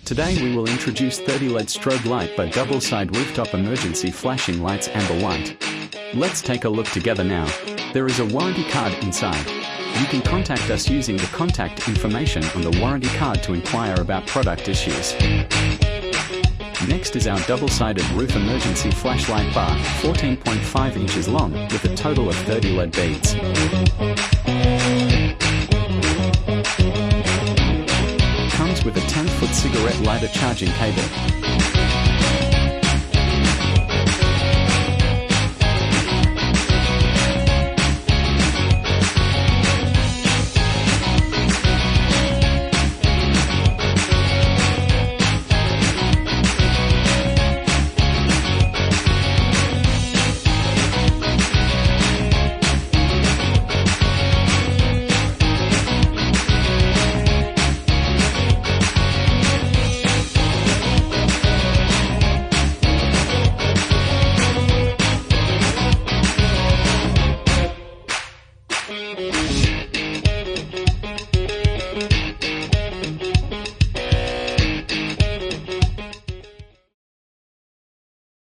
Today we will introduce 30 LED strobe light by double-side rooftop emergency flashing lights amber white. Let's take a look together now. There is a warranty card inside. You can contact us using the contact information on the warranty card to inquire about product issues. Next is our double-sided roof emergency flashlight bar, 14.5 inches long, with a total of 30 LED beads. Comes with a 10-foot cigarette lighter charging cable.